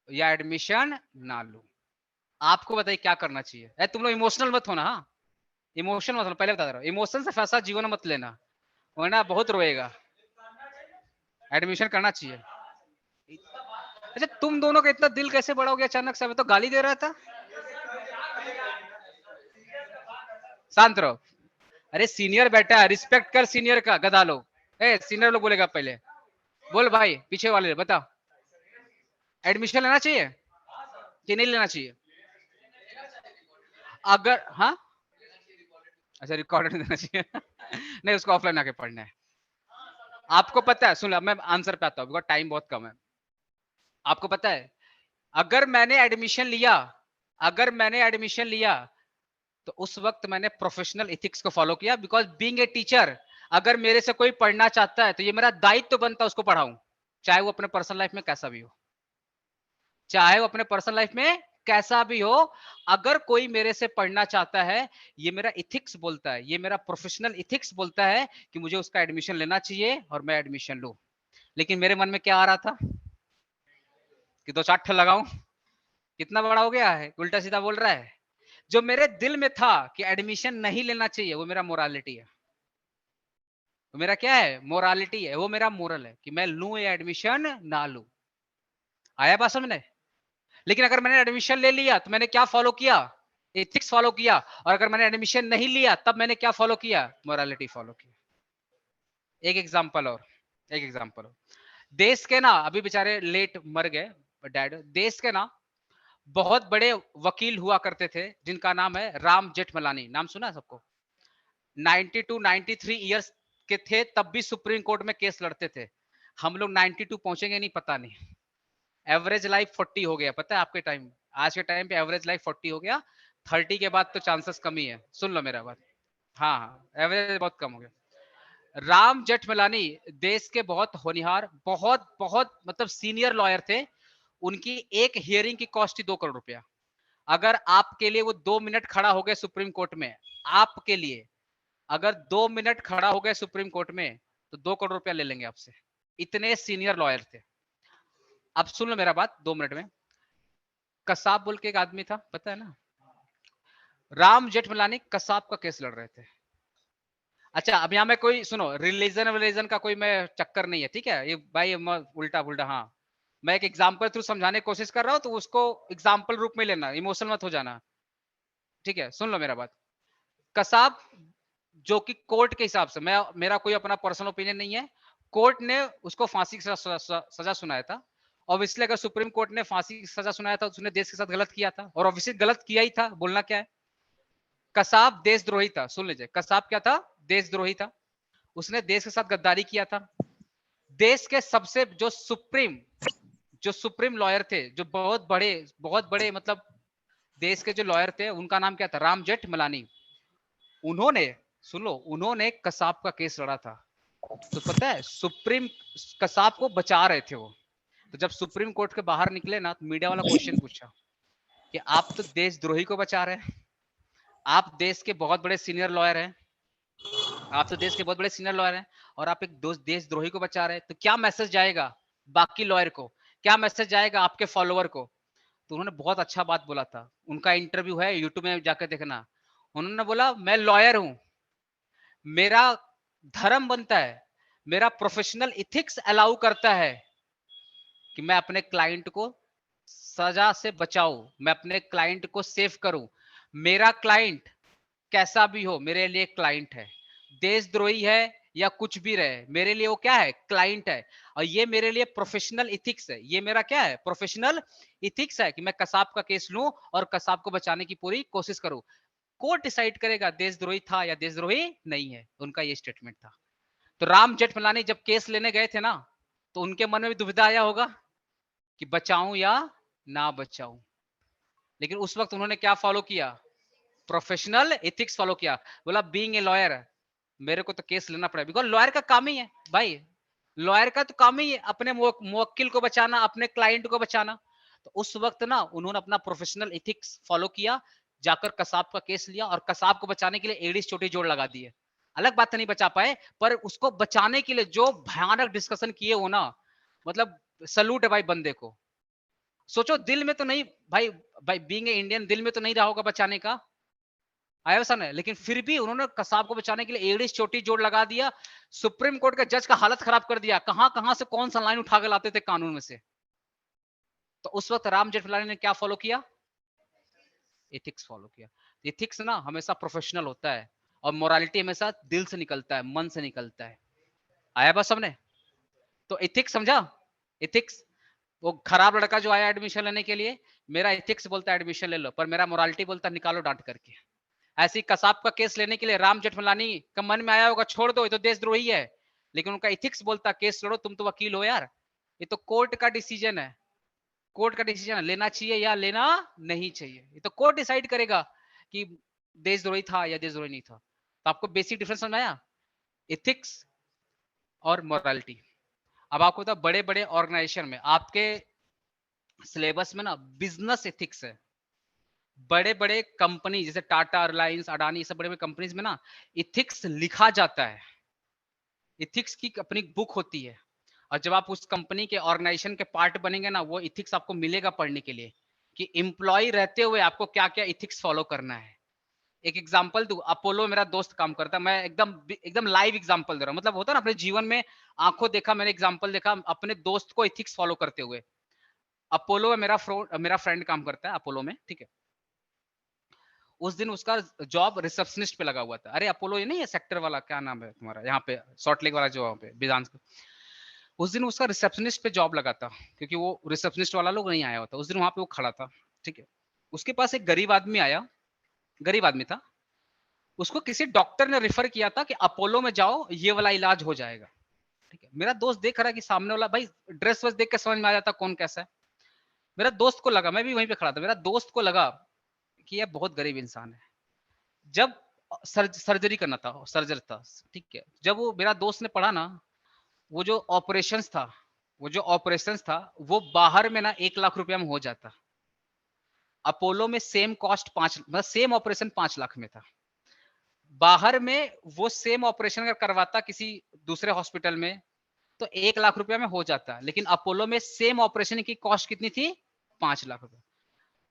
या एडमिशन ना लूं। आपको बताइए क्या करना चाहिए? तुम लोग इमोशनल मत होना, हाँ, इमोशन मत होना, पहले बता दे रहा हूँ, इमोशन से फैसला जीवन में मत लेना, वरना बहुत रोएगा। एडमिशन करना चाहिए। अच्छा, तुम दोनों का इतना दिल कैसे बड़ा हो गया अचानक से? मैं तो गाली दे रहा था। शांत रहो। अरे सीनियर बैठा है, रिस्पेक्ट कर सीनियर का, गधा लोग। सीनियर लोग बोलेगा पहले। बोल भाई, पीछे वाले बता, एडमिशन लेना चाहिए कि नहीं लेना चाहिए? अगर हाँ, अच्छा रिकॉर्ड देना चाहिए। नहीं, उसको ऑफलाइन आके पढ़ना है। आपको पता है, सुन, मैं आंसर पे आता हूँ बिकॉज टाइम बहुत कम है। आपको पता है, अगर मैंने एडमिशन लिया अगर मैंने एडमिशन लिया तो उस वक्त मैंने प्रोफेशनल एथिक्स को फॉलो किया, बिकॉज बीइंग ए टीचर, अगर मेरे से कोई पढ़ना चाहता है तो ये मेरा दायित्व तो बनता है उसको पढ़ाऊं, चाहे वो अपने पर्सनल लाइफ में कैसा भी हो। चाहे वो अपने पर्सनल लाइफ में कैसा भी हो, अगर कोई मेरे से पढ़ना चाहता है, ये मेरा इथिक्स बोलता है, ये मेरा प्रोफेशनल इथिक्स बोलता है कि मुझे उसका एडमिशन लेना चाहिए और मैं एडमिशन लूं। लेकिन मेरे मन में क्या आ रहा था कि दो चार ठल लगाऊं। कितना बड़ा हो गया है, उल्टा सीधा बोल रहा है। जो मेरे दिल में था कि एडमिशन नहीं लेना चाहिए, वो मेरा मोरालिटी है। वो मेरा क्या है, मोरालिटी है, वो मेरा मोरल है कि मैं लूं या एडमिशन ना लूं। आया बात समझ में? लेकिन अगर मैंने एडमिशन ले लिया तो मैंने क्या फॉलो किया? एथिक्स फॉलो किया। और अगर मैंने एडमिशन नहीं लिया तब मैंने क्या फॉलो किया? मोरालिटी फॉलो किया। एक एग्जांपल और, एक एग्जांपल और, देश के ना अभी बेचारे लेट मर गए डैड, देश के ना बहुत बड़े वकील हुआ करते थे जिनका नाम है राम जेठमलानी। नाम सुना है सबको? 92 93 इयर्स के थे तब भी सुप्रीम कोर्ट में केस लड़ते थे। हम लोग 92 पहुंचेंगे नहीं पता नहीं। एवरेज लाइफ 40 हो गया, पता है आपके टाइम, आज के टाइम पे एवरेज लाइफ 40 हो गया। 30 के बाद तो चांसेस कम ही है, सुन लो मेरा बात। हाँ हाँ, एवरेज बहुत कम हो गया। राम जेठमलानी देश के बहुत होनहार, बहुत बहुत मतलब सीनियर लॉयर थे। उनकी एक हियरिंग की कॉस्ट थी 2 करोड़ रुपया। अगर आपके लिए वो 2 मिनट खड़ा हो गए सुप्रीम कोर्ट में, आपके लिए अगर 2 मिनट खड़ा हो गए सुप्रीम कोर्ट में तो 2 करोड़ रुपया ले लेंगे आपसे। इतने सीनियर लॉयर थे। अब सुन लो मेरा बात 2 मिनट में। कसाब बोल के एक आदमी था, पता है ना? राम जेठमलानी कसाब का केस लड़ रहे थे। अच्छा, अब यहाँ में कोई सुनो, रिलीजन का कोई मैं चक्कर नहीं है, ठीक है? ये भाई उल्टा पुल्टा, हाँ, मैं एक एग्जाम्पल थ्रू समझाने की कोशिश कर रहा हूँ, तो उसको एग्जाम्पल रूप में लेना, इमोशनल मत हो जाना, ठीक है? सुन लो मेरा बात। कसाब जो कि कोर्ट के हिसाब से, मैं मेरा कोई अपना पर्सनल ओपिनियन नहीं है, कोर्ट ने उसको फांसी की सजा सुनाया था। ऑब्वियसली अगर सुप्रीम कोर्ट ने फांसी की सजा सुनाया था तो उसने देश के साथ गलत किया था, और ऑब्वियसली गलत किया ही था, बोलना क्या है। कसाब देशद्रोही था, सुन लीजिए, कसाब क्या था? देशद्रोही था। उसने देश के साथ गद्दारी किया था। देश के सबसे जो सुप्रीम लॉयर थे, जो बहुत बड़े मतलब देश के जो लॉयर थे, उनका नाम क्या था? राम जेठमलानी। उन्होंने, सुन लो, उन्होंने कसाब का केस लड़ा था। तो पता है सुप्रीम, कसाब को बचा रहे थे वो। तो जब सुप्रीम कोर्ट के बाहर निकले ना, तो मीडिया वाला क्वेश्चन पूछा कि आप तो देशद्रोही को बचा रहे हैं, आप देश के बहुत बड़े सीनियर लॉयर हैं, आप तो देश के बहुत बड़े सीनियर लॉयर हैं, और आप एक दोस्त देशद्रोही को बचा रहे हैं, तो क्या मैसेज जाएगा बाकी लॉयर को, क्या मैसेज जाएगा आपके फॉलोअर को? तो उन्होंने बहुत अच्छा बात बोला था, उनका इंटरव्यू है यूट्यूब में जाकर देखना। उन्होंने बोला मैं लॉयर हूं, मेरा धर्म बनता है, मेरा प्रोफेशनल इथिक्स अलाउ करता है कि मैं अपने क्लाइंट को सजा से बचाऊं, मैं अपने क्लाइंट को सेव करूं। मेरा क्लाइंट कैसा भी हो मेरे लिए क्लाइंट है, देशद्रोही है या कुछ भी रहे, मेरे लिए वो क्या है? क्लाइंट है। और ये मेरे लिए प्रोफेशनल इथिक्स है, ये मेरा क्या है? प्रोफेशनल इथिक्स है कि मैं कसाब का केस लूं और कसाब को बचाने की पूरी कोशिश करूं। कोर्ट डिसाइड करेगा देशद्रोही था या देशद्रोही नहीं है, उनका ये स्टेटमेंट था। तो राम जेठमलानी जब केस लेने गए थे ना, तो उनके मन में भी दुविधा आया होगा कि बचाऊं या ना बचाऊं। लेकिन उस वक्त उन्होंने क्या फॉलो किया? प्रोफेशनल एथिक्स फॉलो किया। बोला बीइंग ए लॉयर मेरे को तो केस लेना पड़ेगा, बिकॉज लॉयर का काम ही है भाई, लॉयर का तो काम ही है अपने मुवक्किल को बचाना, अपने क्लाइंट को बचाना। तो उस वक्त ना उन्होंने अपना प्रोफेशनल एथिक्स फॉलो किया, जाकर कसाब का केस लिया और कसाब को बचाने के लिए एड़ी चोटी जोड़ लगा दिए। अलग बात नहीं बचा पाए, पर उसको बचाने के लिए जो भयानक डिस्कशन किए हो ना, मतलब सलूट है भाई बंदे को। सोचो दिल में तो नहीं, भाई भाई बीइंग ए इंडियन दिल में तो नहीं रहा होगा बचाने का, आया वैसा नहीं, लेकिन फिर भी उन्होंने कसाब को बचाने के लिए एड़ी चोटी जोड़ लगा दिया। सुप्रीम कोर्ट के जज का हालत खराब कर दिया, कहां कहां से कौन सा लाइन उठा के लाते थे कानून में से। तो उस वक्त राम जेठमलानी ने क्या फॉलो किया? एथिक्स फॉलो किया। एथिक्स ना हमेशा प्रोफेशनल होता है, और मोरालिटी हमेशा दिल से निकलता है, मन से निकलता है। आया बस सबने? तो एथिक्स समझा? एथिक्स, वो खराब लड़का जो आया एडमिशन लेने के लिए, मेरा एथिक्स बोलता है एडमिशन ले लो, पर मेरा मोरालिटी बोलता है निकालो डांट करके। ऐसी कसाब का केस लेने के लिए राम जेठमलानी का मन में आया होगा छोड़ दो, ये तो देशद्रोही है, लेकिन उनका इथिक्स बोलता केस लड़ो, तुम तो वकील हो यार, ये तो कोर्ट का डिसीजन है, कोर्ट का डिसीजन है, लेना चाहिए या लेना नहीं चाहिए, ये तो कोर्ट डिसाइड करेगा कि देशद्रोही था या देशद्रोही नहीं था। तो आपको बेसिक डिफरेंस समझ आया, इथिक्स और मोरालिटी। अब आपको बता, बड़े बड़े ऑर्गेनाइजेशन में आपके सिलेबस में ना बिजनेस एथिक्स है। बड़े बड़े कंपनी जैसे टाटा, रिलायंस, अडानी, सब बड़े बड़े कंपनीज में ना इथिक्स लिखा जाता है, इथिक्स की अपनी बुक होती है। और जब आप उस कंपनी के ऑर्गेनाइजेशन के पार्ट बनेंगे ना, वो इथिक्स आपको मिलेगा पढ़ने के लिए कि एम्प्लॉय रहते हुए आपको क्या क्या इथिक्स फॉलो करना है। एक एग्जांपल दूं, अपोलो मेरा दोस्त काम करता है, मैं एकदम एकदम लाइव एग्जांपल दे रहा हूं, मतलब होता है ना अपने जीवन में आंखों देखा, मैंने एग्जांपल देखा अपने दोस्त को इथिक्स फॉलो करते हुए। अपोलो में मेरा फ्रेंड काम करता है अपोलो में, ठीक है। उस दिन उसका जॉब रिसेप्शनिस्ट पे लगा हुआ था। अरे अपोलो ये नहीं है सेक्टर वाला, क्या नाम है तुम्हारा यहाँ पे, सॉल्ट लेक वाला जो वहाँ पे बिजान। उस दिन उसका रिसेप्शनिस्ट पे जॉब लगा था, क्योंकि वो रिसेप्शनिस्ट वाला लोग नहीं आया होता। उस दिन वहां पे वो खड़ा था, ठीक है। उसके पास एक गरीब आदमी आया, गरीब आदमी था। उसको किसी डॉक्टर ने रेफर किया था कि अपोलो में जाओ, ये वाला इलाज हो जाएगा, ठीक है। मेरा दोस्त देख रहा है कि सामने वाला, भाई ड्रेस वस देख के समझ में आ जाता कौन कैसा है। मेरा दोस्त को लगा, मैं भी वहीं पे खड़ा था, मेरा दोस्त को लगा कि यह बहुत गरीब इंसान है। जब सर्जरी करना था, सर्जरी था, ठीक है। जब वो मेरा दोस्त ने पढ़ा ना, वो जो ऑपरेशंस था, वो बाहर में ना 1 लाख रुपया में हो जाता। अपोलो में सेम कॉस्ट 5, मतलब सेम ऑपरेशन 5 लाख में था। बाहर में वो सेम ऑपरेशन अगर करवाता किसी दूसरे हॉस्पिटल में तो 1 लाख रुपया में हो जाता, लेकिन अपोलो में सेम ऑपरेशन की कॉस्ट कितनी थी? 5 लाख रुपया।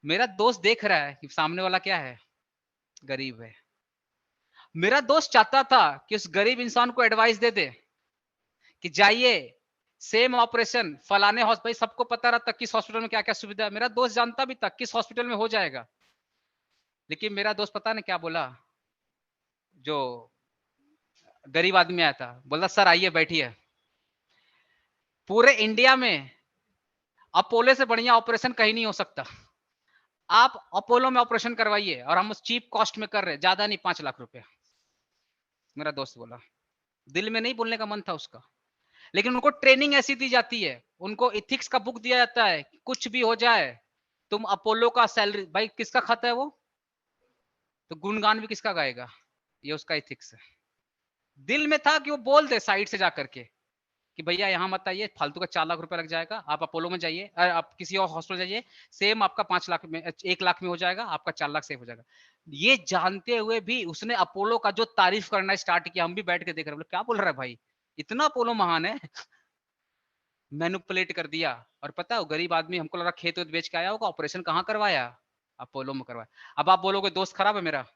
मेरा दोस्त देख रहा है कि सामने वाला क्या है, गरीब है। मेरा दोस्त चाहता था कि उस गरीब इंसान को एडवाइस दे दे कि जाइए, सेम ऑपरेशन फलाने हॉस्पिटल, सबको पता रहता किस हॉस्पिटल में क्या क्या सुविधा है। मेरा दोस्त जानता भी था किस हॉस्पिटल में हो जाएगा, लेकिन मेरा दोस्त पता नहीं क्या बोला। जो गरीब आदमी आया था बोला, सर आइए बैठिए, पूरे इंडिया में अपोलो से बढ़िया ऑपरेशन कहीं नहीं हो सकता, आप अपोलो में ऑपरेशन करवाइए, और हम उस चीप कॉस्ट में कर रहे, ज्यादा नहीं, 5 लाख रुपया। मेरा दोस्त बोला, दिल में नहीं बोलने का मन था उसका, लेकिन उनको ट्रेनिंग ऐसी दी जाती है, उनको इथिक्स का बुक दिया जाता है, कुछ भी हो जाए तुम अपोलो का सैलरी, भाई किसका खाता है वो, तो गुणगान भी किसका गाएगा, ये उसका इथिक्स है। दिल में था कि वो बोल दे साइड से जाकर के कि भैया यहाँ मत आइए, फालतू का 4 लाख रुपया लग जाएगा, आप अपोलो में जाइए, आप किसी और हॉस्पिटल जाइए, सेम आपका 5 लाख में, 1 लाख में हो जाएगा, आपका 4 लाख सेव हो जाएगा। ये जानते हुए भी उसने अपोलो का जो तारीफ करना स्टार्ट किया, हम भी बैठ के देख रहे, बोले क्या बोल रहा है भाई, इतना अपोलो महान है। मैनुपुलेट कर दिया। और पता है वो गरीब आदमी, हमको लगा खेत वेत बेच के आया होगा, ऑपरेशन कहाँ करवाया, अपोलो में करवाया। अब आप बोलोगे दोस्त खराब है मेरा,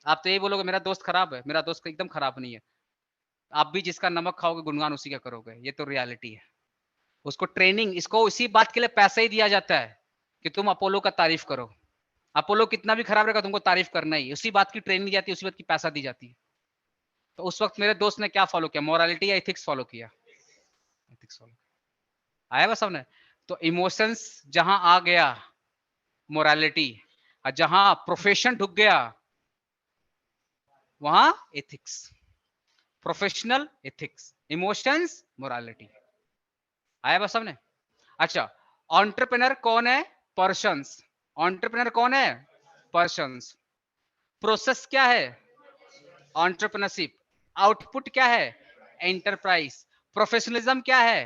आप तो यही बोलोगे मेरा दोस्त खराब है, मेरा दोस्त एकदम खराब नहीं है। आप भी जिसका नमक खाओगे गुणगान उसी का करोगे, ये तो रियलिटी है। उसको ट्रेनिंग, इसको इसी बात के लिए पैसा ही दिया जाता है कि तुम अपोलो का तारीफ करो। अपोलो कितना भी खराब रहेगा तुमको तारीफ करना ही, उसी बात की ट्रेनिंग दी जाती है, उसी बात की पैसा दी जाती है। तो उस वक्त मेरे दोस्त ने क्या फॉलो किया, मोरालिटी या एथिक्स फॉलो किया? एथिक्स फॉलो आया बस हमने। तो इमोशंस जहां आ गया, मोरालिटी, और जहां प्रोफेशन ढुक गया वहां ethics, professional ethics, emotions morality. आया बस हमने। अच्छा, एंटरप्रेन्योर कौन है? पर्सन्स। एंटरप्रेन्योर कौन है? पर्सन्स। प्रोसेस क्या है? एंटरप्रेन्योरशिप। आउटपुट क्या है? एंटरप्राइज। प्रोफेशनलिज्म क्या है?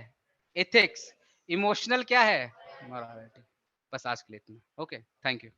एथिक्स। इमोशनल क्या है? मोरालिटी। बस आज के लिए इतना। Okay, thank you.